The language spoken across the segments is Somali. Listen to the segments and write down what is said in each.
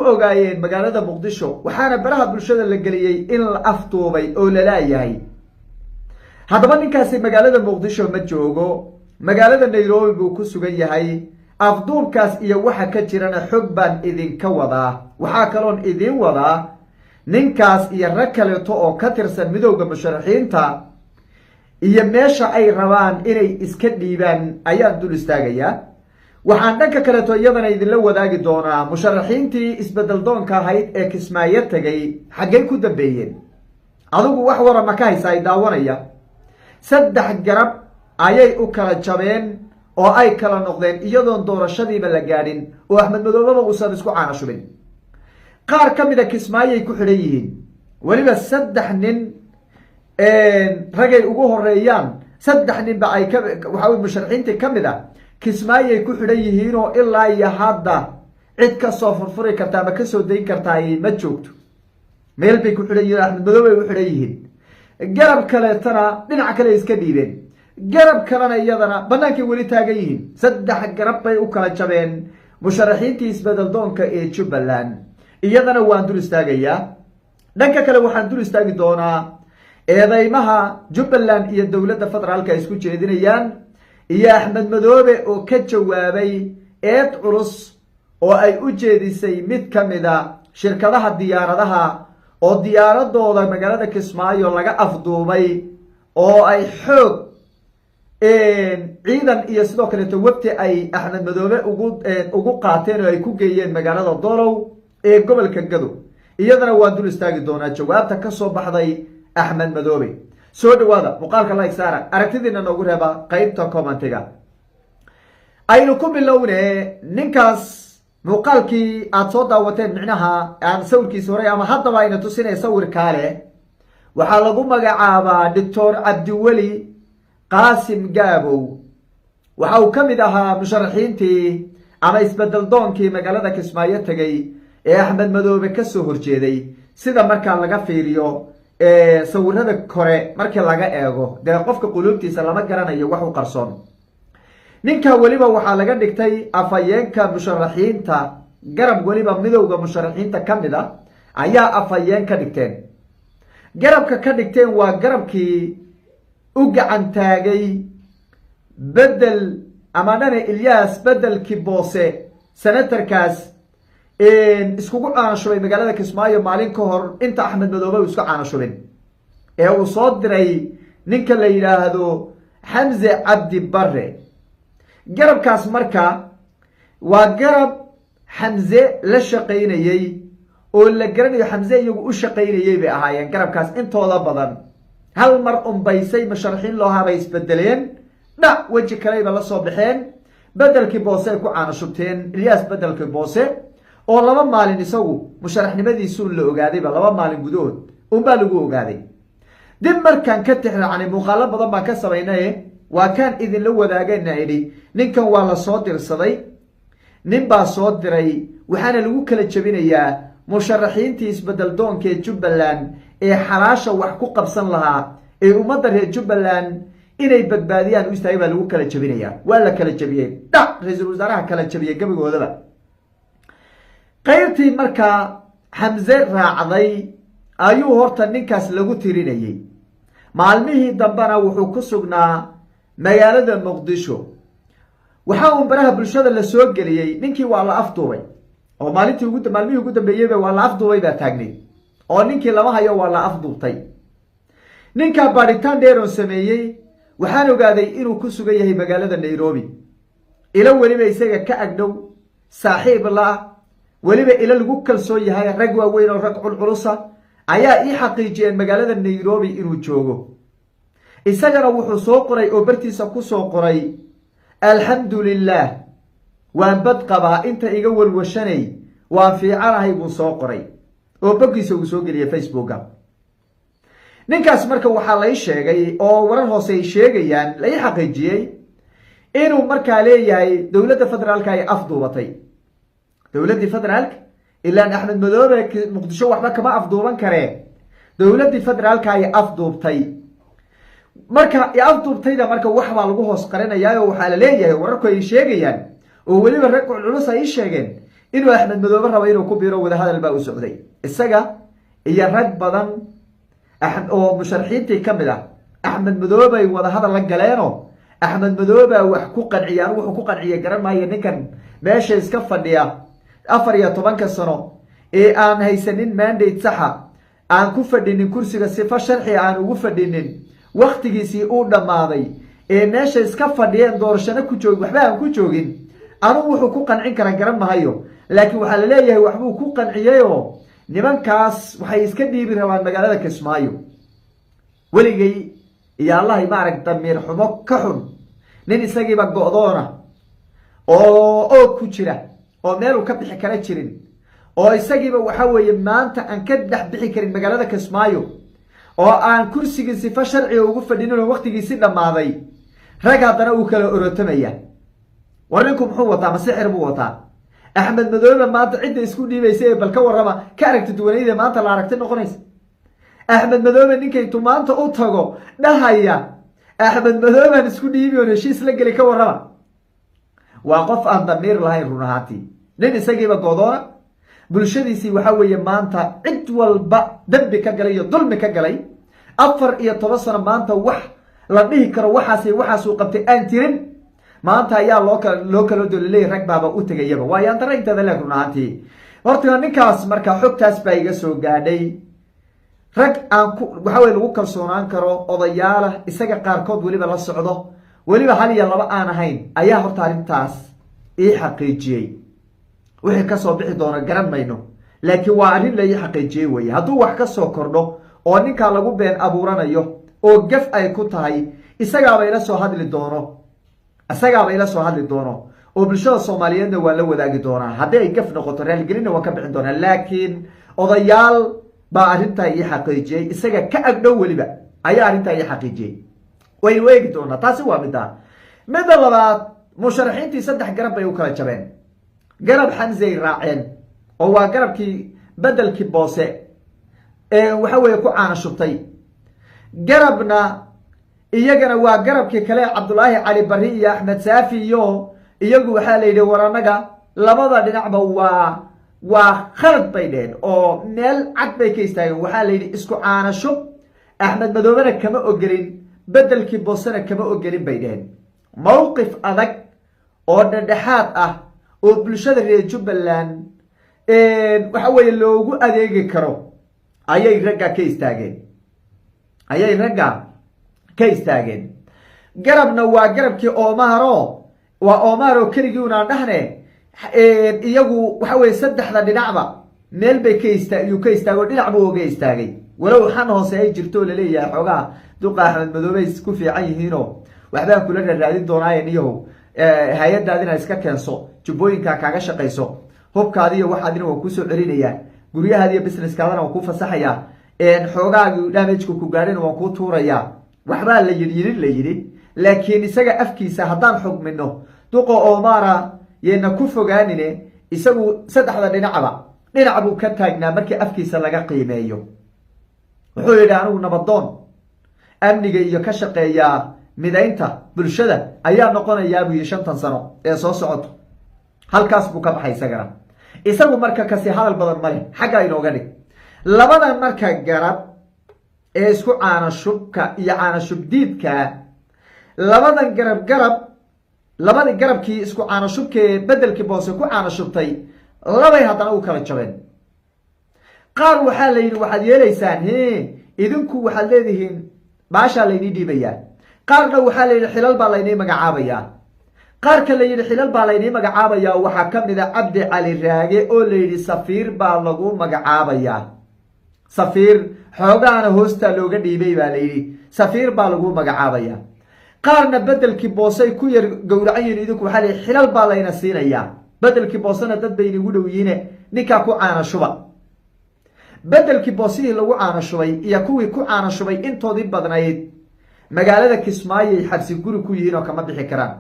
ogaayeen magaalada muqdisho waxaana baraha bulshada la geliyey in la afduubay oo la laayahay haddaba ninkaasi magaalada muqdisho ma joogo magaalada nairobi buu ku sugan yahay afduubkaas iyo waxa ka jirana xog baan idinka wadaa waxaa kaloon idin wadaa ninkaas iyo rag kaleeto oo ka tirsan midowda musharaxiinta iyo meesha ay rabaan inay iska dhiibaan ayaan dul istaagayaa waxaan dhanka kaleeto iyadana idinla wadaagi doonaa musharaxiintii isbedel doonka ahayd ee kismaayo tegay xaggay ku dambeeyeen adigu wax wara ma ka haysa ay daawanaya 3 garab ayay u kala jabeen oo ay kala noqdeen iyadoon doorashadiiba la gaadhin oo Axmed Madoobe uusan isku caana shubin qaar ka mid ah kismaayay ku xidhan yihiin waliba 3 nin ragay ugu horeeyaan 3 nin ba ay ka waxa uu musharaxiinta ka mid ah kismaayay ku xidhan yihiin oo ilaa iyo hadda cid ka soo furfuri karta ama ka soo dayn karta ay ma joogto meel bay ku xidhan yihiin Axmed Madoobe ay u xidhan yihiin garab kale tana dhinac kale iska dhiibeen garab kalena iyadana banaankay weli taagan yihiin 3 garab bay u kala jabeen musharaxiintii isbedel doonka ee Jubbaland iyadana waan dul istaagayaa dhanka kale waxaan dul istaagi doonaa eedeymaha Jubbaland iyo dowladda federaalka isku jeedinayaan iyo Axmed Madoobe oo ka jawaabay eed culus oo ay u jeedisay mid kamid ah shirkadaha diyaaradaha oo diyaaradooda magaalada Kismaayo laga afduubay oo ay xoog ciidan iyo sidoo kale waqti ay Axmed Madoobe ugu qaateen oo ay ku geeyeen magaalada Dolow ee gobolka Gado iyadana waa dul istaagi doonaa jawaabta ka soo baxday Axmed Madoobe soo dhawaada muuqaalka like saara aragtidiina noogu reeba qaybta commentiga aynu ku bilownee ninkaas muuqaalkii aad soo daawateen micnaha aan sawirkiisa hore ama haddaba ayna tusinay sawir kaale waxaa lagu magacaabaa Dr. Cabdiweli Qaasim Gaabow waxa uu kamid ahaa musharaxiintii ama isbedel doonkii magaalada Kismaayo tagay ee Axmed Madoobe ka soo horjeeday sida marka laga fiiriyo sawirada kore markii laga eego dee qofka qulubtiisa lama garanayo wax uu qarsoon ninka waliba waxaa laga dhigtay afayeenka musharaxiinta garab waliba midowga musharaxiinta kamid ah ayaa afayeen ka dhigteen garabka ka dhigteen waa garabkii u gacan taagay bedel amanane Ilyas bedelkii boose senatorkaas iskugu caana shubay magaalada Kismaayo maalin ka hor inta Axmed Madoobe uu isku caana shubin ee uu soo diray ninka la yiraahdo Xamse Cabdi Barre garabkaas marka waa garab Xamse la shaqeynayay oo la garanayo Xamse iyagu u shaqeynayay bay ahaayeen garabkaas intooda badan hal mar baysay musharaxiin loo habay isbedeleen dhac waji kale la soo baxeen bedelkii boose ku caana shubteen Ilyas bedelkii boose oo 2 maalin isagu musharaxnimadiisu la ogaadayba 2 maalin gudood baa lagu ogaaday dib markan ka tixraacnay muuqaalo badan baan ka sameynay waa kan idin la wadaagayna idhi ninkan waa la soo dirsaday nin baa soo diray waxaana lagu kala jabinayaa musharaxiintii isbedel doonka ee Jubbaland ee xalaasha wax ku qabsan lahaa ee ummadda reer Jubbaland inay badbaadiyaan u istaagay baa lagu kala jabinayaa waa la kala jabiyay dhac ra'iisul wasaaraha kala jabiyay gabigoodaba qaybtii marka Xamse raacday ayuu horta ninkaas lagu tirinayay maalmihii dambana wuxuu ku sugnaa magaalada Muqdisho waxa uu baraha bulshada la soo geliyay ninkii waa la afduubay oo maalmihii ugu dambeeyay waa la afduubay baa taagnay oo ninkii lama hayo waa la afduubtay ninka baaritaan dheer oo sameeyay waxaan ogaaday inuu ku sugan yahay magaalada Nairobi ila waliba isaga ka agdhow saaxiib la waliba ila lagu kalsoon yahay rag waaweyn oo rag culculusa ayaa ii xaqiijiyeen magaalada Nairobi inuu joogo isagana wuxuu soo qoray oo bartiisa ku soo qoray alxamdulillah waan bad qabaa inta iga walwashanay waan fiicanahay buu soo qoray oo boggiisa uu soo geliyay Facebooka ninkaas marka waxaa la sheegay oo warar hoose ay sheegayaan la xaqiijiyay inuu markaa leeyahay dowladda federaalka ay afduubatay dowladda federaalka ilaa Axmed Madoobe Muqdisho waxba kama afduuban karee dowladda federaalka ay afduubtay marka afduubtayda marka wax baa lagu hoos qarinayaa oo waxa la leeyahay wararku ay sheegayaan oo waliba rag culus ay sheegeen inuu axmed madoobe rabo inuu ku biiro wadahadal baa u socday isaga iyo rag badan oo musharaxiintii ka mid ah axmed madoobe ay wadahadal la galeenoo axmed madoobe wax ku qanciyaan wuxuu ku qanciya garan maayo ninkan meesha iska fadhiya 14 sano ee aan haysanin mandate saxa aan ku fadhinin kursiga sifa sharci aan ugu fadhinin waqtigiisii uu dhamaaday ee meesha iska fadhiyeen doorashada ku joog waxba aan ku joogin anigu wuxuu ku qancin kara garan maayo laakiin waxa la leeyahay waxbuu ku qanciyeeyo nimankaas waxay iska dhiibi rabaan magaalada Kismaayo waligay iyo Allah ma arag damiir xumo ka xun nin isagiiba go'doona oo ku jira oo meel uu ka bixi kara jirin oo isagiiba waxa weeye maanta aan ka dhex bixi karin magaalada Kismaayo oo aan kursiga sifa sharci ugu fadhinin waqtigiisii dhamaaday rag haddana uu kala orotamaya warinku muxuu wataa masixir buu wataa axmed madoobe maanta cidda isku dhiibaysay bal ka warrama ka aragti duwanayda maanta la aragti noqonaysa axmed madoobe ninkaytu maanta u tago dhahaya axmed madoobe isku dhiibi oo heshiis la gali ka warrama waa qof aan damiir lahayn run ahaantii nin isagiiba go'doona bulshadiisii waxa weeye maanta cid walba dambi ka galay iyo dulmi ka galay 14 sano maanta wax la dhihi karo waxaas uu qabtay aan jirin maanta ayaa loo kala doolay rag baaba u tagayaba waa yaan dareentada la runaantii horta ninkaas marka xogtaas baa iga soo gaadhay rag aan waxa weeye lagu kalsoonaan karo odayaal isaga qaarkood waliba la socdo waliba hal iyo laba aan ahayn ayaa horta arintaas ii xaqiijiyay wixii ka soo bixi doona garan mayno laakiin waa arin la ii xaqiijiyay way hadduu wax ka soo kordho oo ninka lagu been abuuranayo oo gaf ay ku tahay isaga bay la soo hadli doono oo bulshada Soomaaliyeedna waa la wadaagi doonaa haddii ay gaf noqoto raalgelina waa ka bixin doonaa laakiin odayaal baa arinta ii xaqiijiyay isaga ka agdhow waliba ayaa arinta ii xaqiijiyay way weegi doonaa taasi waa mid labaad musharaxiintii 3 garab bay u kala jabeen garab Xamza raaceen oo waa garabkii bedelkii boose waxa weeye ku caana shubtay garabna iyagana waa garabkii kale Cabdullaahi Cali Barri iyo Axmed Saafi iyagu waxa la yidhi waranaga labada dhinacba waa khalad bay dheen oo meel cad bay ka istaageen waxa la yidhi isku caana shub Axmed Madoobena kama ogelin bedelkii boosena kama ogelin bay dheen mowqif adag oo dhexdhexaad ah oo bulshada reer Jubbaland waxa weeye loogu adeegi karo ayay ragga ka istaageen garabna waa garabkii Omaro keligii una dhahne iyagu waxa weeye saddexda dhinacba meel bay ka istaago dhinac buu uga istaagay walow waxaan hoose ay jirto la leeyahay xogaa duqa Axmed Madoobe isku fiican yihiin oo waxba kula raadin doonayeen iyo hay'adaadina iska keenso jubbooyinka kaaga shaqeyso hubkaadi iyo waxaadina waa ku soo celinayaan guryahaadi iyo businesskaadana waa ku fasaxaya xoogaagu damage ku gaadhin waa ku tuuraya waxba la yiri laakiin isaga afkiisa hadaan xugmino duqo Omara yeena ku fogaanine isagu saddexda dhinac buu ka taagnaa markii afkiisa laga qiimeeyo wuxuu yidhi anigu nabadoon amniga iyo ka shaqeeya midaynta bulshada ayaa noqonayaa buu 5 sano ee soo socoto halkaas buu ka baxay isagu marka kasi hadal badan male xagga inooga dhig labadan marka garab ee isku caana shubka iyo caana shubdiidka labadan labada garabkii isku caana shubkee bedelkii boose ku caana shubtay labay haddana u kala jabeen qaar waxaa la yidhi waxaad yeelaysaan idinku waxaad leedihiin baashaa laydii dhiibayaa qaarna waxaa la yidhi xilal baa laydii magacaabayaa qaarka la yidhi xilal baa laydii magacaabayaa waxaa ka mid a Cabdi Cali Raage oo la yidhi safiir baa lagu magacaabayaa safiir xoogaana hoosta looga dhiibay baa la yidhi safiir baa lagu magacaabayaa qaarna bedelkii boosay ku yar gowracan yihiin idinku waxaa la yidhi xilal baa layna siinayaa bedelkii boosana dad bay inagu dhow yihiin ninkaa ku caana shuba bedelkii boosihii lagu caana shubay iyo kuwii ku caana shubay intoodii badnayd magaalada Kismaayo ay xabsi guri ku yihiin oo kama bixi karaan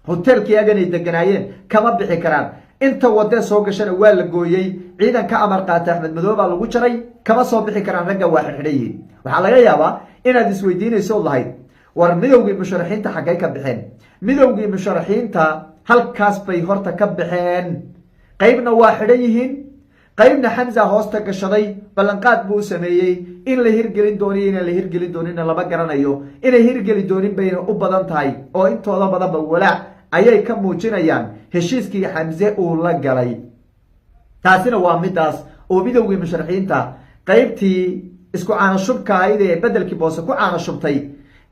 hotelkii aganay deganaayeen kama bixi karaan inta wada soo gashana waa la gooyay ciidanka amar qaata Axmed Madoobe baa lagu jaray kama soo bixi karaan ragga waa xidhiidhayeen waxa laga yaabaa inaad isweydiinayso lahayd war midowgii musharaxiinta xagay ka bixeen midowgii musharaxiinta halkaas bay horta ka bixeen qaybna waa xidhan yihiin qaybna xamza hoosta gashaday ballanqaad buu sameeyey in la hirgelin dooniyo inaan la hirgelin doonina lama garanayo inay hirgeli doonin bayna u badan tahay oo intooda badanba walaac ayay ka muujinayaan heshiiskii xamse uu la galay. taasina waa midaas oo midowgii musharaxiinta qaybtii isku caanashubka ahayd ee bedelkii boose ku caanashubtay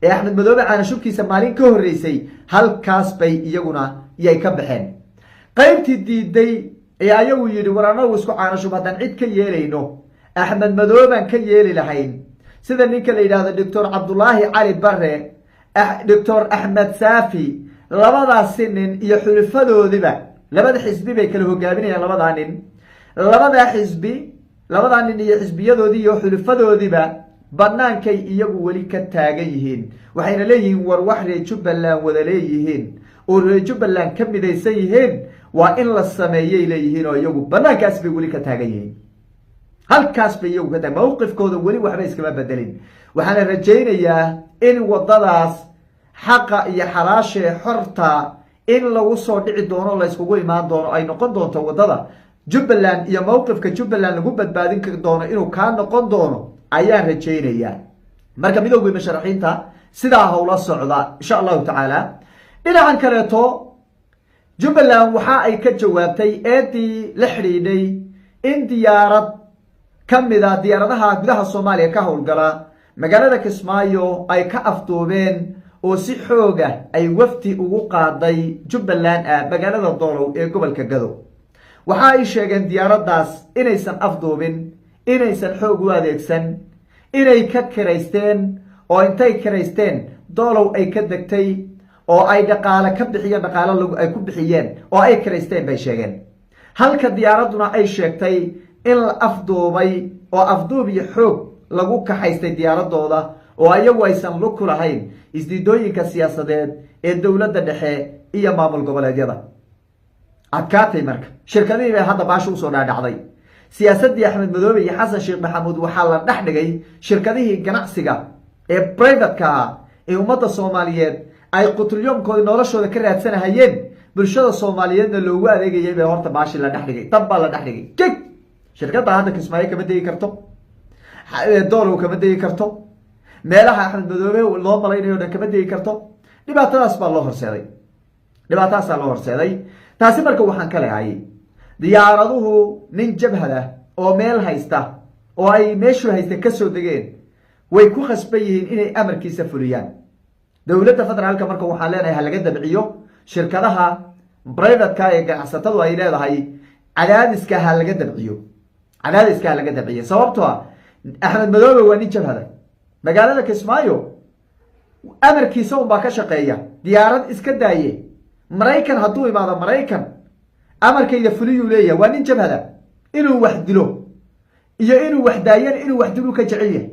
ee axmed madoobe caanashubkiisa maalin ka horreysay halkaas bay iyaguna yay ka baxeen. qaybtii diiday ee ayagu yidhi war anagu isku caanashub haddaan cid ka yeelayno axmed madoobaan ka yeeli lahayn sida ninka la yidhaahdo doctor cabdulaahi cali bare doctor axmed saafi labadaasi nin iyo xulifadoodiba labada xisbi bay kala hogaaminayaan labadaa nin iyo xisbiyadoodii iyo xulifadoodiiba bannaankay iyagu weli ka taagan yihiin waxayna leeyihiin war wax reer jubbaland wada leeyihiin oo reer jubbaland ka midaysan yihiin waa in la sameeyay leeyihiin oo iyagu bannaankaas bay weli ka taagan yihiin halkaas bay iyagu ka taagan mawqifkooda weli waxba iskama bedelin. waxaana rajaynayaa in wadadaas xaqa iyo xalaashee xorta in lagu soo dhici doono layskugu imaan doono ay noqon doonto wadada jubbaland iyo mawqifka jubbaland lagu badbaadin doono inuu kaa noqon doono ayaan rajaynayaa. marka midowgii musharaxiinta sidaa howla socda insha allahu tacaala. dhinacan kaleeto jubbaland waxa ay ka jawaabtay eedii la xidhiidhay in diyaarad ka mida diyaaradaha gudaha soomaaliya ka howlgala magaalada kismaayo ay ka afduubeen oo si xooga ay wafdi ugu qaaday jubbaland magaalada doolow ee gobolka gado. waxa ay sheegeen diyaaraddaas inaysan afduubin, inaysan xoog u adeegsan, inay ka kiraysteen oo intay kiraysteen doolow ay ka degtay oo ay dhaqaale ka bixiyeen dhaqaale ay ku bixiyeen oo ay kiraysteen bay sheegeen. halka diyaaradduna ay sheegtay in la afduubay oo afduub iyo xoog lagu kaxaystay diyaaradooda oo ayagu aysan lug ku lahayn isdiidooyinka siyaasadeed ee dowladda dhexe iyo maamul goboleedyada. adkaatay marka shirkadihii bay hadda baasha usoo dhaadhacday. siyaasaddii axmed madoobe iyo xasan sheekh maxamuud waxaa la dhex dhigay shirkadihii ganacsiga ee brivatka ah ee ummadda soomaaliyeed ay qutlyoomkooda noloshooda ka raadsanahayeen bulshada soomaaliyeedna loogu adeegayay bay horta baashi la dhex dhigay. dab baa la dhex dhigay jig shirkadda hadda kismaayo kama degi karto, doolow kama degi karto, meelaha axmed madoobe loo malaynayo dhan kama degi karto. dhibaatadaasaa loo horseeday. taasi marka waxaan ka leehay diyaaraduhu nin jabhada oo meel haysta oo ay meeshuu haysta kasoo degeen way ku khasban yihiin inay amarkiisa fuliyaan. dowladda federaalka marka waxaan leenahay ha laga dabciyo shirkadaha brivatka ee ganacsatadu ay leedahay cadaadiska ha laga dabciyo sababtoo ah axmed madoobe waa nin jabhada magaalada kismaayo amarkiisa unbaa ka shaqeeya. diyaarad iska daaye maraykan hadduu imaado maraykan amarkayda fuliyuu leeyahay. waa nin jabhada inuu wax dilo iyo inuu wax daayana inuu wax diluu ka jecel yahay.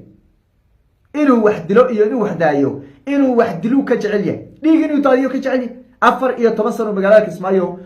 inuu wax dilo iyo inuu wax daayo inuu wax diluu ka jecel yahay. dhiig inuu daadiyo ka jecel yahay. 4 iyo 10 sano magaalada kismaayo